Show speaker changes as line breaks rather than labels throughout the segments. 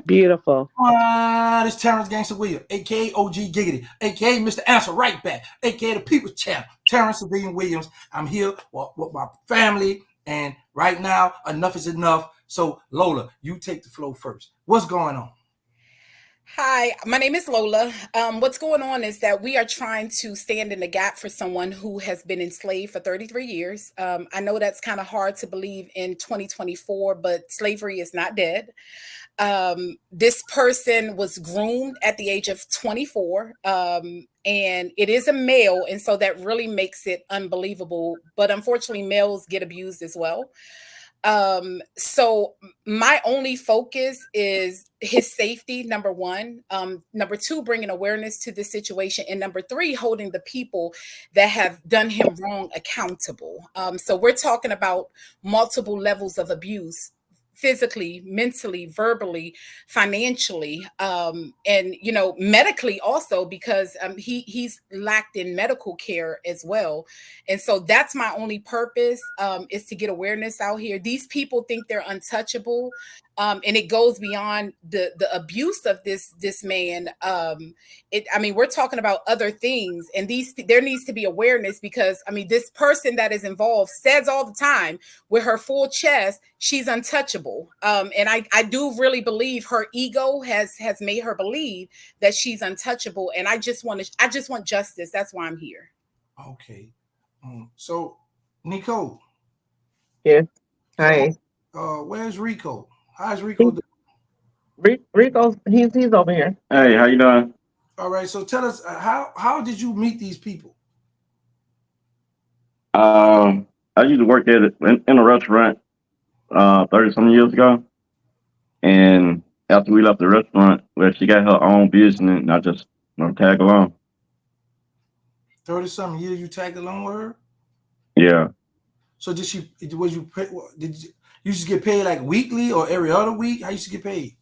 Beautiful.
It's Terrance Gangsta Williams, aka OG Giggity, aka Mr. Answer Right Back, aka the People's Champ, Terrance Civilian Williams. I'm here with my family, and right now, enough is enough. So, Lola, you take the flow first. What's going on?
Hi, my name is Lola. What's going on is that we are trying to stand in the gap for someone who has been enslaved for 33 years. I know that's kind of hard to believe in 2024, but slavery is not dead. This person was groomed at the age of 24, and it is a male, and so that really makes it unbelievable. But unfortunately, males get abused as well. So my only focus is his safety, number one. Number two, bringing awareness to this situation. And number three, holding the people that have done him wrong accountable. So we're talking about multiple levels of abuse, physically, mentally, verbally, financially, and medically also, because he's lacked in medical care as well. And so that's my only purpose, is to get awareness out here. These people think they're untouchable, and it goes beyond the abuse of this man. We're talking about other things, and there needs to be awareness, because this person that is involved says all the time with her full chest she's untouchable. And I do really believe her ego has made her believe that she's untouchable. And I just want justice. That's why I'm here.
Okay. So, Nico.
Yes. Hi.
Where's Rico? How's Rico doing?
Rico's he's over here.
Hey, how you doing?
All right. So tell us, how did you meet these people?
I used to work in a restaurant 30 some years ago, and after we left the restaurant, well, she got her own business, and I just tag along.
30 something years you tagged along with her?
Yeah.
So did you just get paid like weekly or every other week? How you used to get paid?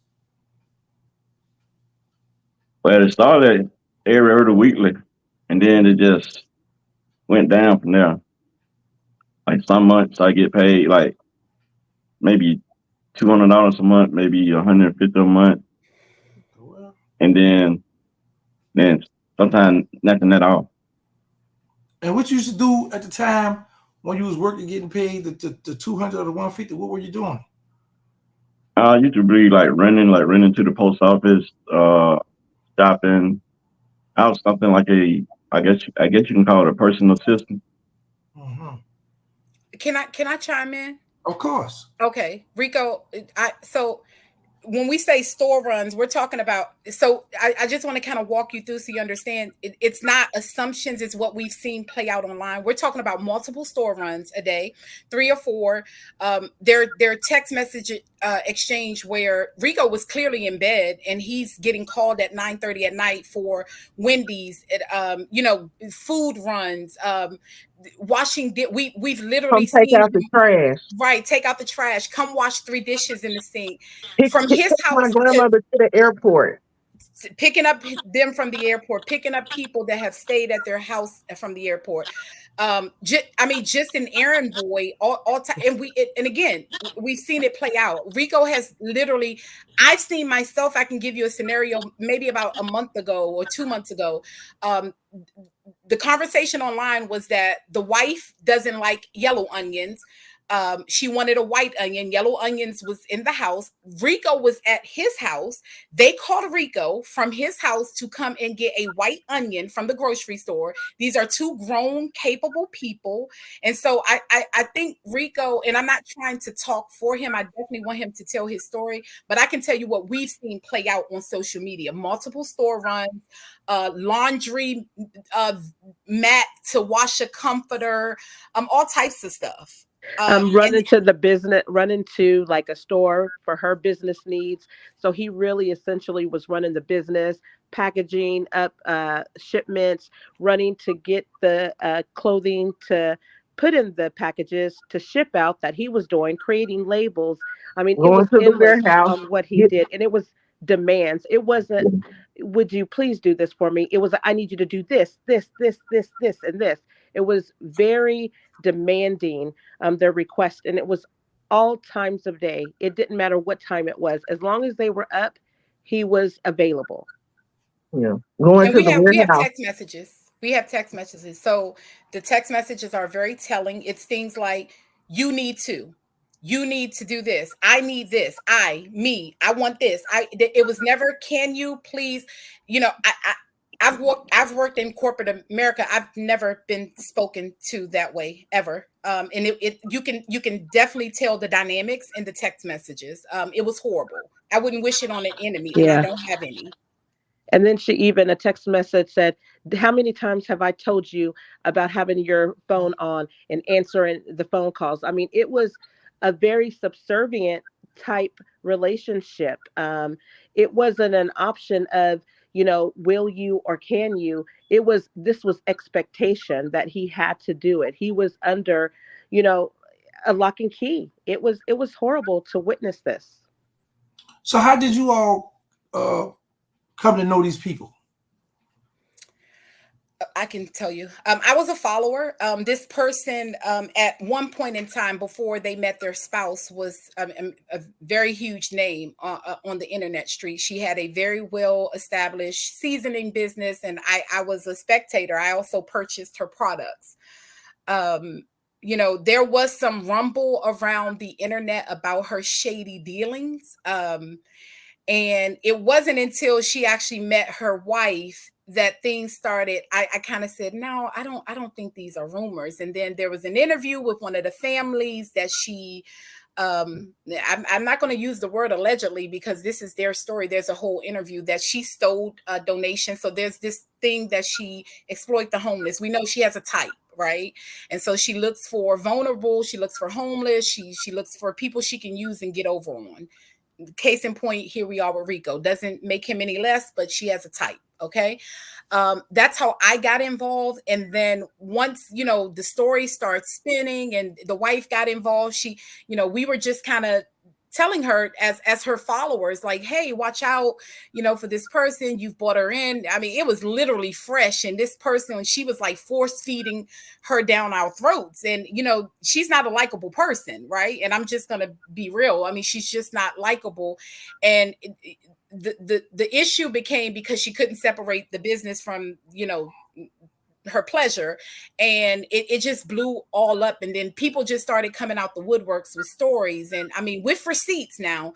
Well, it started every other weekly, and then it just went down from there. Like some months I get paid like maybe $200 a month, maybe $150 a month, and then sometimes nothing at all.
And what you used to do at the time when you was working, getting paid the 200 or the 150? What were you doing?
I used to be like running to the post office, shopping. I was something like I guess you can call it a personal assistant.
Mm-hmm.
Can I chime in?
Of course.
Okay, Rico. So when we say store runs, we're talking about, so I just want to kind of walk you through so you understand it's not assumptions, it's what we've seen play out online. We're talking about multiple store runs a day, 3 or 4. Their text message exchange where Rico was clearly in bed and he's getting called at 9:30 at night for Wendy's, food runs, washing. We've literally
Come take
seen
out the trash.
right, take out the trash, come wash 3 dishes in the sink.
Pick
From his
my
house
grandmother to the airport.
picking up them from the airport, picking up people that have stayed at their house from the airport. Just an errand boy all time. And again, we've seen it play out. Rico has literally, I've seen myself. I can give you a scenario maybe about a month ago or 2 months ago. The conversation online was that the wife doesn't like yellow onions. She wanted a white onion. Yellow onions was in the house. Rico was at his house. They called Rico from his house to come and get a white onion from the grocery store. These are 2 grown, capable people. And so I think Rico, and I'm not trying to talk for him. I definitely want him to tell his story, but I can tell you what we've seen play out on social media. Multiple store runs, laundry mat to wash a comforter, all types of stuff.
Running to like a store for her business needs. So he really essentially was running the business, packaging up shipments, running to get the clothing to put in the packages to ship out that he was doing, creating labels. I mean, it was Going to the endless warehouse.
Mm-hmm.
What he did. And it was demands. It wasn't, would you please do this for me? It was, I need you to do this, and this. It was very demanding, their request. And it was all times of day. It didn't matter what time it was. As long as they were up, he was available.
Yeah. Going
And
to the
we have
warehouse.
text messages. We have text messages. So the text messages are very telling. It's things like, you need to, you need to do this. I need this. I want this. It was never, can you please, I've worked in corporate America. I've never been spoken to that way ever. And you can definitely tell the dynamics in the text messages. It was horrible. I wouldn't wish it on an enemy, and I
Yeah.
don't have any.
And then she even, a text message said, how many times have I told you about having your phone on and answering the phone calls? I mean, it was a very subservient type relationship. It wasn't an option of, will you or can you? This was expectation that he had to do it. He was under, you know, a lock and key. It was horrible to witness this.
So how did you all come to know these people?
I can tell you. I was a follower. This person, at one point in time before they met their spouse, was a very huge name on the internet street. She had a very well established seasoning business, and I was a spectator. I also purchased her products. There was some rumble around the internet about her shady dealings. And it wasn't until she actually met her wife that things started. I kind of said, no, I don't think these are rumors. And then there was an interview with one of the families that she, I'm not going to use the word allegedly because this is their story. There's a whole interview that she stole a donation. So there's this thing that she exploit the homeless. We know she has a type, right? And so she looks for vulnerable, she looks for homeless, she looks for people she can use and get over on. Case in point, here we are with Rico. Doesn't make him any less, but she has a type. Okay. That's how I got involved. And then once, the story starts spinning and the wife got involved, we were just kind of telling her as her followers, like, hey, watch out, for this person. You've brought her in. I mean, it was literally fresh. And this person, she was like force feeding her down our throats. And, she's not a likable person, right? And I'm just going to be real. I mean, she's just not likable. And the issue became because she couldn't separate the business from, her pleasure, and it just blew all up. And then people just started coming out the woodworks with stories, and I mean, with receipts now.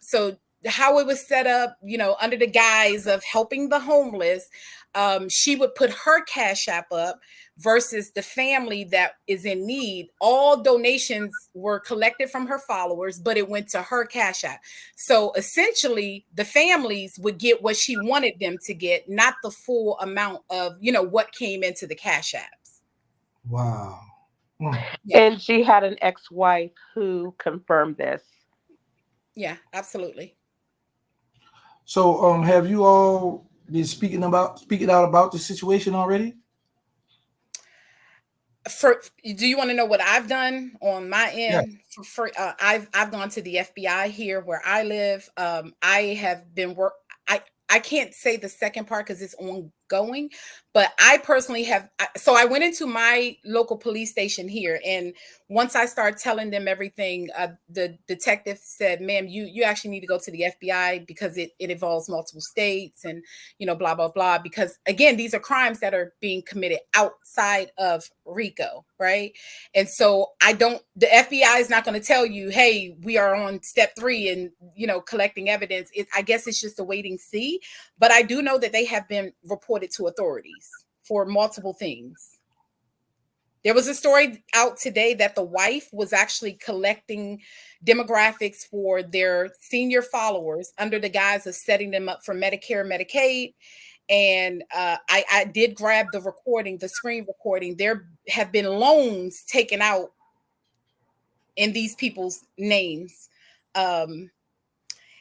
So how it was set up, under the guise of helping the homeless, she would put her cash app up versus the family that is in need. All donations were collected from her followers, but it went to her cash app. So essentially, the families would get what she wanted them to get, not the full amount of, what came into the cash apps.
Wow. Mm.
Yeah.
And she had an ex-wife who confirmed this.
Yeah, absolutely.
So have you all been speaking out about the situation already?
Do you want to know what I've done on my
Yeah.
end? I've gone to the FBI here where I live. I have been I can't say the second part because it's ongoing, but I personally have. So I went into my local police station here, and once I started telling them everything, the detective said, "Ma'am, you actually need to go to the FBI because it involves multiple states and blah blah blah." Because again, these are crimes that are being committed outside of Rico, right? And so the FBI is not going to tell you, hey, we are on step 3 and, collecting evidence. I guess it's just a waiting see. But I do know that they have been reported to authorities for multiple things. There was a story out today that the wife was actually collecting demographics for their senior followers under the guise of setting them up for Medicare, Medicaid. And I did grab the recording, the screen recording. There have been loans taken out in these people's names.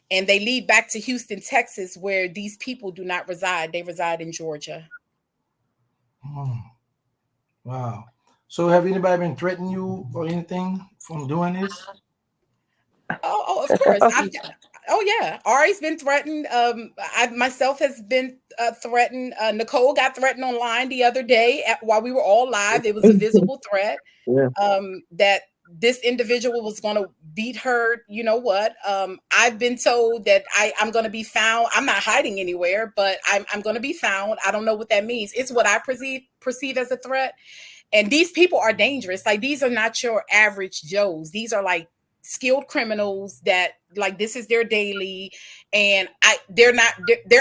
And they lead back to Houston, Texas, where these people do not reside. They reside in Georgia.
Mm. Wow. So have anybody been threatening you or anything from doing this?
Of course. Oh yeah, Ari's been threatened. I myself has been threatened. Nicole got threatened online the other day while we were all live. It was a visible threat
Yeah.
that this individual was going to beat her. You know what? I've been told that I'm going to be found. I'm not hiding anywhere, but I'm going to be found. I don't know what that means. It's what I perceive as a threat. And these people are dangerous. Like, these are not your average Joes. These are like skilled criminals that, like, this is their daily, and they're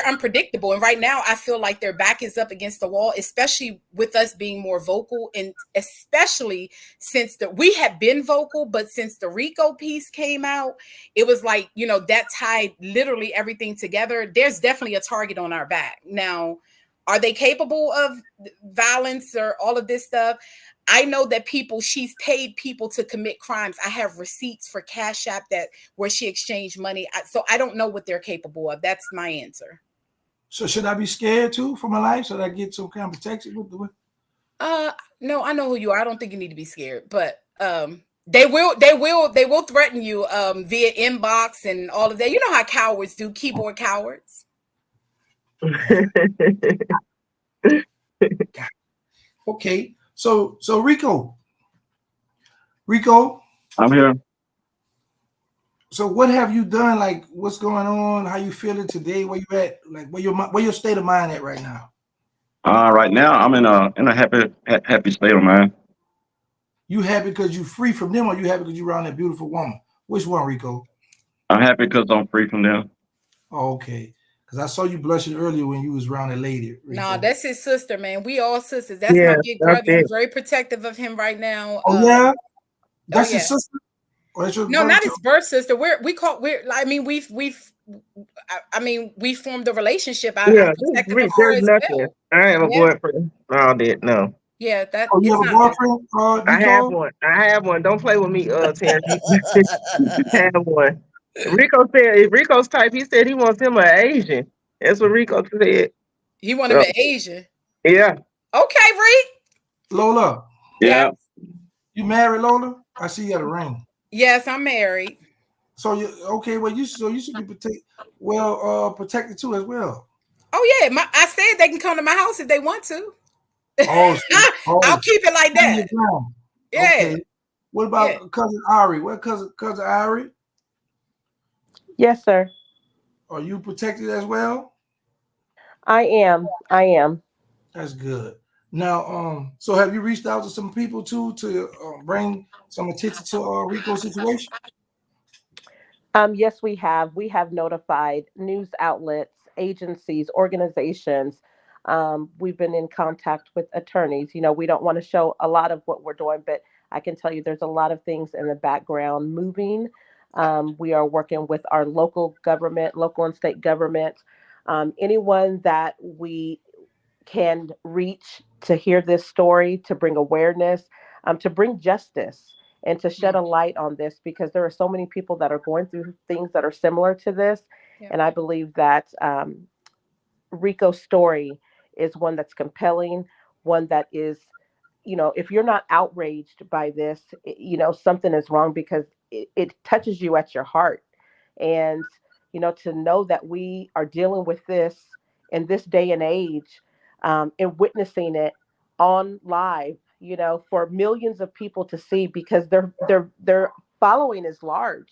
unpredictable. And right now I feel like their back is up against the wall, especially with us being more vocal, and especially since we have been vocal, but since the Rico piece came out, it was like, that tied literally everything together. There's definitely a target on our back. Now, are they capable of violence or all of this stuff? I know that she's paid people to commit crimes. I have receipts for Cash App where she exchanged money. So I don't know what they're capable of. That's my answer.
So should I be scared too for my life? Should I get some kind of protection with?
No, I know who you are. I don't think you need to be scared, but they will threaten you via inbox and all of that. You know how cowards do, keyboard cowards.
Okay. So Rico,
I'm here.
so what have you done? Like, what's going on? How you feeling today? Where you at? Like, where your state of mind at right now?
Right now I'm in a happy state of mind.
You happy because you free from them, or you happy because you around that beautiful woman? Which one, Rico?
I'm happy because I'm free from them.
Oh, okay. Because I saw you blushing earlier when you was around that lady. Rico.
Nah, that's his sister, man. We all sisters. That's my big brother. I'm very protective of him right now.
Oh yeah, that's his sister. Or that's your
no, not his birth sister. We formed a relationship. I'm protective of her as well.
I have a boyfriend. All that, no.
Yeah, that.
Oh, you have a boyfriend?
I have one. Don't play with me, Terrance. I have one. Rico said, if Rico's type, he said he wants him an Asian. That's what Rico said.
He wanted an Asian.
Yeah.
Okay, Rick.
Lola.
Yeah.
You married, Lola? I see you got a ring.
Yes, I'm married.
So you okay? Well, you should be protected too as well.
Oh yeah, I said they can come to my house if they want to.
Oh,
I'll keep it like that. Yeah.
Okay. What about cousin Ari? What cousin Ari?
Yes, sir.
Are you protected as well?
I am.
That's good. Now, so have you reached out to some people too to bring some attention to Rico's situation?
Yes, we have. We have notified news outlets, agencies, organizations. We've been in contact with attorneys. We don't want to show a lot of what we're doing, but I can tell you there's a lot of things in the background moving. We are working with our local government, local and state government, anyone that we can reach to hear this story, to bring awareness, to bring justice, and to shed a light on this, because there are so many people that are going through things that are similar to this. Yeah. And I believe that Rico's story is one that's compelling, one that is, if you're not outraged by this, something is wrong, because it touches you at your heart. And, to know that we are dealing with this in this day and age, and witnessing it on live, for millions of people to see, because their following is large.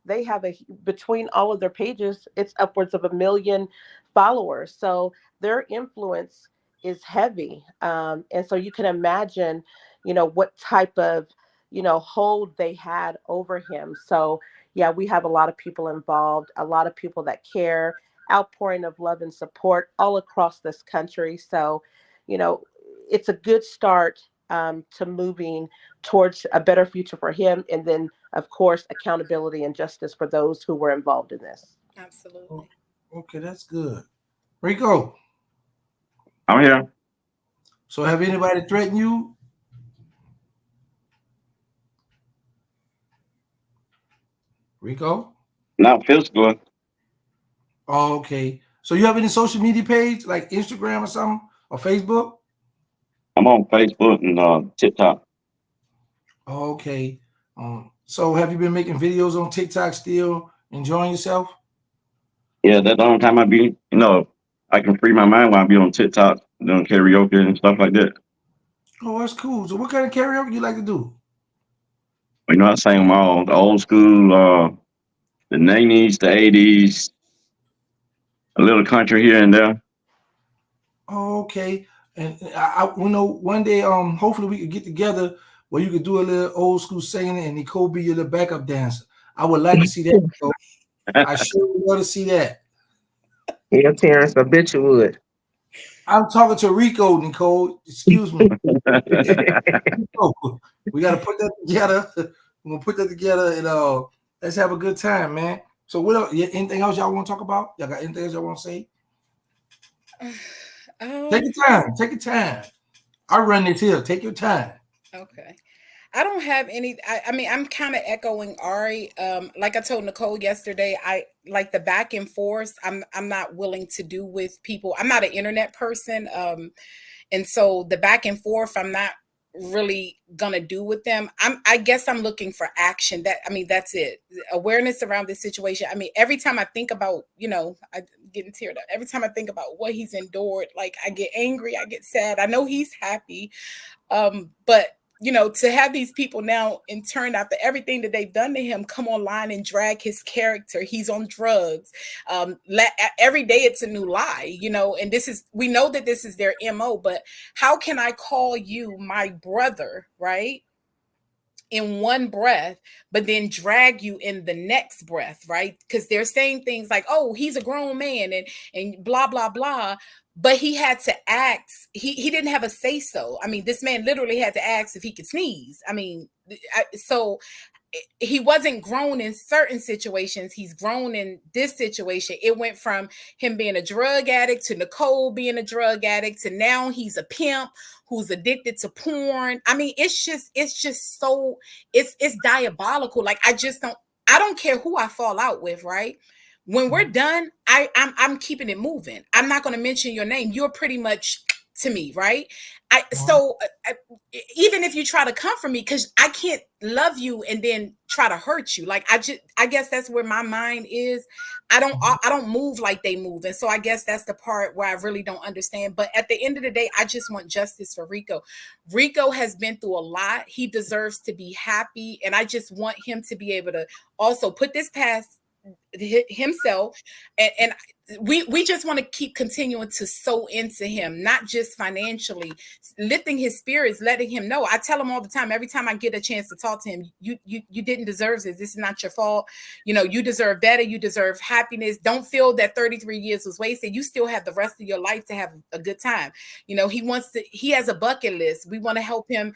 They have between all of their pages, it's upwards of 1 million followers. So their influence is heavy. And so you can imagine, what type of, hold they had over him. So yeah, we have a lot of people involved, a lot of people that care, outpouring of love and support all across this country. So, it's a good start to moving towards a better future for him. And then, of course, accountability and justice for those who were involved in this.
Absolutely.
Okay, that's good. Rico.
I'm here.
So have anybody threatened you? Rico?
Not physically.
Oh, okay. So you have any social media page like Instagram or something, or Facebook?
I'm on Facebook and TikTok.
Oh, okay. So have you been making videos on TikTok still, enjoying yourself?
Yeah, that's the only time I be, I can free my mind when I be on TikTok doing karaoke and stuff like that.
Oh, that's cool. So what kind of karaoke you like to do?
You know, I sang them all. The old school, the 90s, the 80s, a little country here and there.
Oh, okay. And you know, one day, hopefully we could get together where you could do a little old school singing and Nicole be your little backup dancer. I would like to see that. Nicole. I sure would love to see that.
Yeah, Terrance, I bet you would.
I'm talking to Rico, Nicole. Excuse me. Rico, we got to put that together. We're gonna put that together and let's have a good time, man. So what else? Anything else y'all want to talk about? Y'all got anything else y'all want to say? Take
Um,
your time. Take your time. I run this here. Take your time.
okay. I don't have any. I mean, I'm kind of echoing Ari. Like I told Nicole yesterday, I like the back and forth. I'm not willing to do with people. I'm not an internet person, and so the back and forth, I'm not really gonna do with them. I guess I'm looking for action. That I mean, that's it. Awareness around this situation. I mean, every time I think about, I getting teared up. Every time I think about what he's endured, like I get angry, I get sad. I know he's happy, but to have these people now in turn after everything that they've done to him come online and drag his character, he's on drugs. Every day it's a new lie, and we know that this is their MO, but how can I call you my brother, right? In one breath, but then drag you in the next breath, right? Because they're saying things like, "Oh, he's a grown man," and blah blah blah. But he had to ask. He didn't have a say so. I mean, this man literally had to ask if he could sneeze. I mean, so he wasn't grown in certain situations. He's grown in this situation. It went from him being a drug addict to Nicole being a drug addict to now he's a pimp who's addicted to porn. I mean, it's just so it's diabolical. Like I don't care who I fall out with, right? When we're done, I'm keeping it moving. I'm not going to mention your name. You're pretty much to me, right? I so even if you try to come for me, because I can't love you and then try to hurt you. Like I guess that's where my mind is. I don't move like they move, and so I guess that's the part where I really don't understand. But at the end of the day, I just want justice for Rico. Rico has been through a lot. He deserves to be happy, and I just want him to be able to also put this past himself, and we just want to keep continuing to sow into him, not just financially, lifting his spirits, letting him know. I tell him all the time, every time I get a chance to talk to him, you didn't deserve this is not your fault. You deserve better, you deserve happiness. Don't feel that 33 years was wasted. You still have the rest of your life to have a good time. He has a bucket list. We want to help him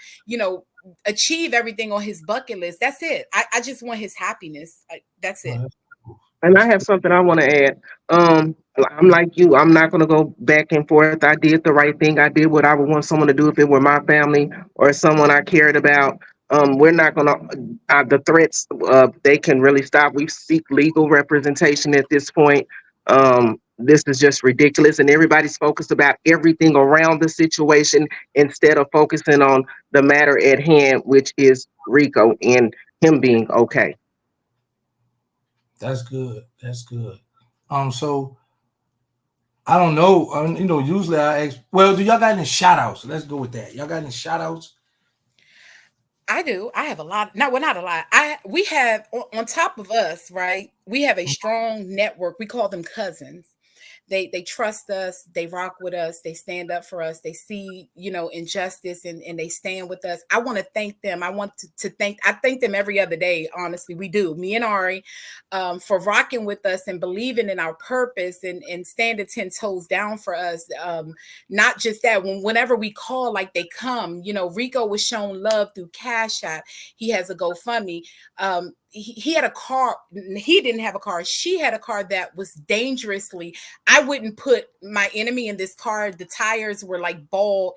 achieve everything on his bucket list. That's it. I just want his happiness. That's
Oh,
it.
that's cool.
And I
That's
have
cool.
something I want to add. I'm like you. I'm not going to go back and forth. I did the right thing. I did what I would want someone to do if it were my family or someone I cared about. We're not going to, the threats, they can really stop. We seek legal representation at this point. This is just ridiculous. And everybody's focused about everything around the situation instead of focusing on the matter at hand, which is Rico and him being okay.
That's good. That's good. So I don't know. Usually I ask. Well, do y'all got any shout outs? Let's go with that. Y'all got any shout outs?
I do. I have a lot. No, well, not a lot. We have on top of us, right? We have a strong network. We call them cousins. They trust us, they rock with us, they stand up for us, they see injustice, and they stand with us. I want to thank them. I want to thank I thank them every other day. Honestly, we do, me and Ari, for rocking with us and believing in our purpose, and standing 10 toes down for us. Not just that, whenever we call, like, they come. Rico was shown love through Cash App. He has a GoFundMe. He had a car. He didn't have a car. She had a car that was dangerously. I wouldn't put my enemy in this car. The tires were like bald.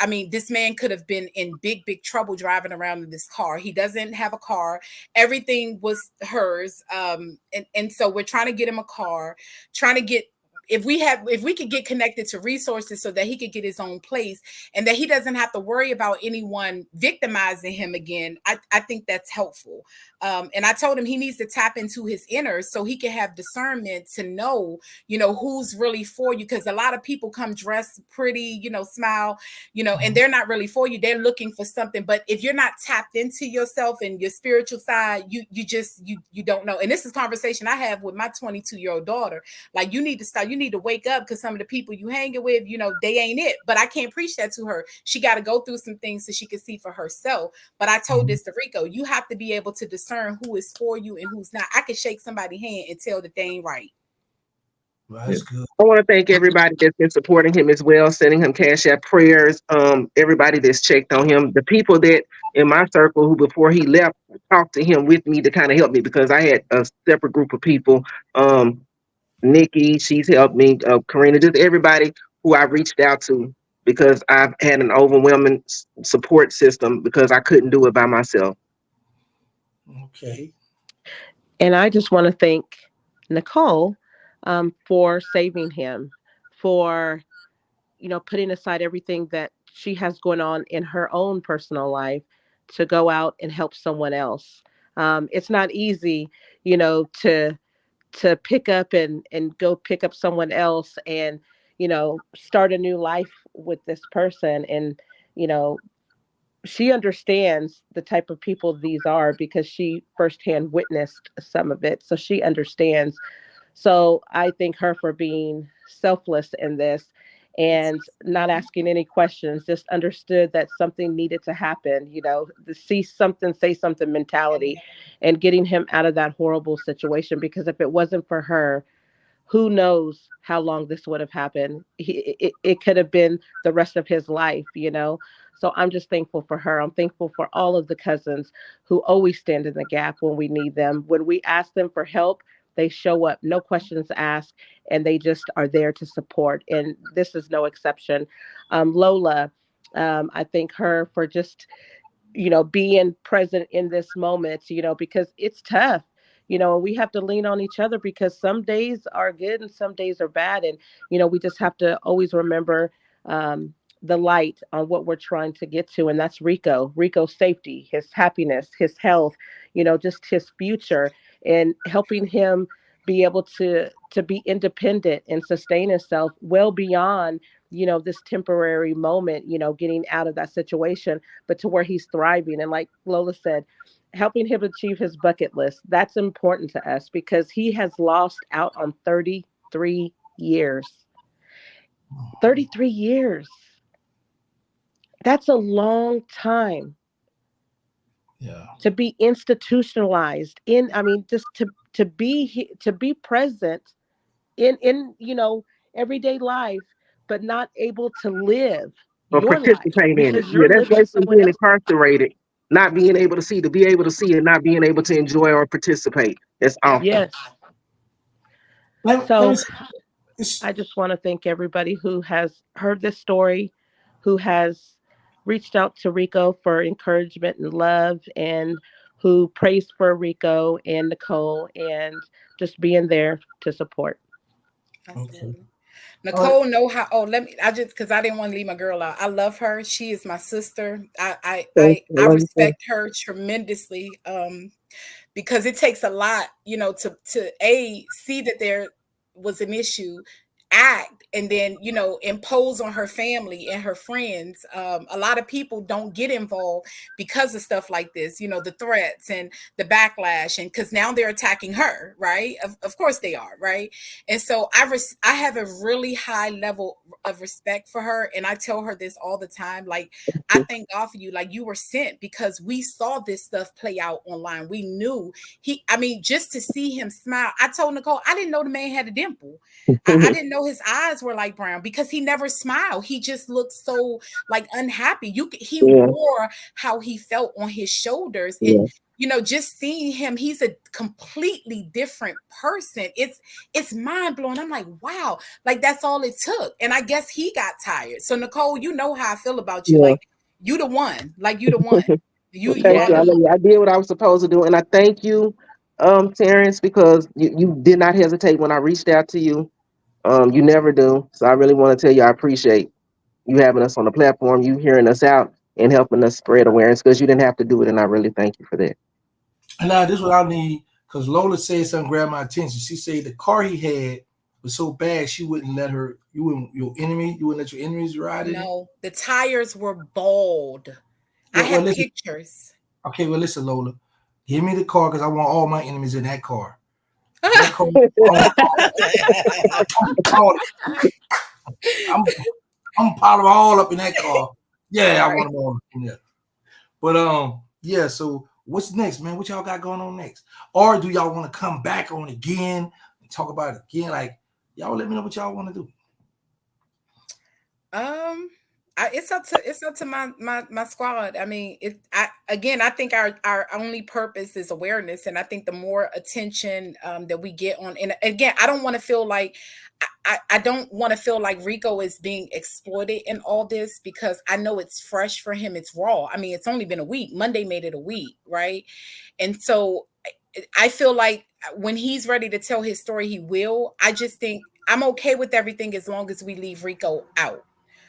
I mean, this man could have been in big, big trouble driving around in this car. He doesn't have a car. Everything was hers. And so we're trying to get him a car, trying to get if we could get connected to resources so that he could get his own place and that he doesn't have to worry about anyone victimizing him again, I think that's helpful. And I told him he needs to tap into his inner so he can have discernment to know, who's really for you. Because a lot of people come dressed pretty, smile, and they're not really for you. They're looking for something. But if you're not tapped into yourself and your spiritual side, you don't know. And this is conversation I have with my 22-year-old daughter. Like, you need to stop. You need to wake up, because some of the people you hanging with, they ain't it. But I can't preach that to her. She got to go through some things so she can see for herself. But I told this to Rico, you have to be able to discern who is for you and who's not. I can shake somebody's hand and tell that they ain't right.
Well, that's good.
I want to thank everybody that's been supporting him as well, sending him cash app prayers. Everybody that's checked on him, the people that in my circle who before he left talked to him with me to kind of help me, because I had a separate group of people. Nikki, she's helped me. Karina, just everybody who I reached out to, because I've had an overwhelming support system because I couldn't do it by myself.
Okay.
And I just want to thank Nicole for saving him, for putting aside everything that she has going on in her own personal life to go out and help someone else. It's not easy, to pick up and go pick up someone else and start a new life with this person. And you know she understands the type of people these are because she firsthand witnessed some of it, so she understands. So I thank her for being selfless in this and not asking any questions, just understood that something needed to happen, the see something, say something mentality, and getting him out of that horrible situation. Because if it wasn't for her, who knows how long this would have happened. It could have been the rest of his life. So I'm just thankful for her. I'm thankful for all of the cousins who always stand in the gap when we need them. When we ask them for help, they show up, no questions asked, and they just are there to support. And this is no exception. Lola, I thank her for just being present in this moment, because it's tough, and we have to lean on each other because some days are good and some days are bad. And, we just have to always remember the light on what we're trying to get to. And that's Rico's safety, his happiness, his health, just his future, and helping him be able to be independent and sustain himself well beyond this temporary moment, getting out of that situation, but to where he's thriving. And like Lola said, helping him achieve his bucket list. That's important to us because he has lost out on 33 years. 33 years. That's a long time
Yeah.
to be institutionalized in. I mean, just to be present in everyday life, but not able to live
Or
your life
participate in it.
because
Yeah,
you're
that's
living
basically
someone
being
else.
incarcerated, not being able to see, to be able to see and not being able to enjoy or participate. That's
Yep.
awful.
Yes.
Let me
So
say, it's,
I just want to thank everybody who has heard this story, who has reached out to Rico for encouragement and love, and who prays for Rico and Nicole, and just being there to support.
okay.
Absolutely.
All right.
Nicole know how. Oh, let me. I just because I didn't want to leave my girl out. I love her. She is my sister.
Thank
I
you.
respect her tremendously. Because it takes a lot, to a see that there was an issue, act, and then impose on her family and her friends. A lot of people don't get involved because of stuff like this, the threats and the backlash, and because now they're attacking her, right? Of course they are, right? And so I have a really high level of respect for her, and I tell her this all the time, like, I thank God for you. Like, you were sent because we saw this stuff play out online. We knew I mean, just to see him smile. I told Nicole, I didn't know the man had a dimple. I didn't know his eyes were like brown because he never smiled. He just looked so like unhappy. He
Yeah,
wore how he felt on his shoulders. And
yeah,
just seeing him, he's a completely different person. It's mind blowing. I'm like, wow, like that's all it took. And I guess he got tired. So Nicole, you know how I feel about you.
yeah.
Like, you the one. Like, you the one.
Well,
You
thank
are
you.
the
Yes.
one.
I did what I was supposed to do, and I thank you, Terrence, because you did not hesitate when I reached out to you. You never do. So I really want to tell you I appreciate you having us on the platform, you hearing us out and helping us spread awareness because you didn't have to do it, and I really thank you for that.
And now this is what I need because Lola said something grabbed my attention. She said the car he had was so bad she wouldn't let her you wouldn't your enemy you wouldn't let your enemies ride in it.
No, the tires were bald. I
Well,
have
listen.
pictures.
Okay, well, listen, Lola. Give me the car because I want all my enemies in that car. That car, all, I'm, I'm piling all up in that car. Yeah, I
Right.
want them all in there. But yeah. So what's next, man? What y'all got going on next? Or do y'all want to come back on again and talk about it again? Like y'all let me know what y'all want to do.
Um, it's up to my squad. I mean, I think our only purpose is awareness, and I think the more attention that we get on, and again, I don't want to feel like I don't want to feel like Rico is being exploited in all this because I know it's fresh for him. It's raw. I mean, it's only been a week. Monday made it a week, right? And so I feel like when he's ready to tell his story, he will. I just think I'm okay with everything as long as we leave Rico out.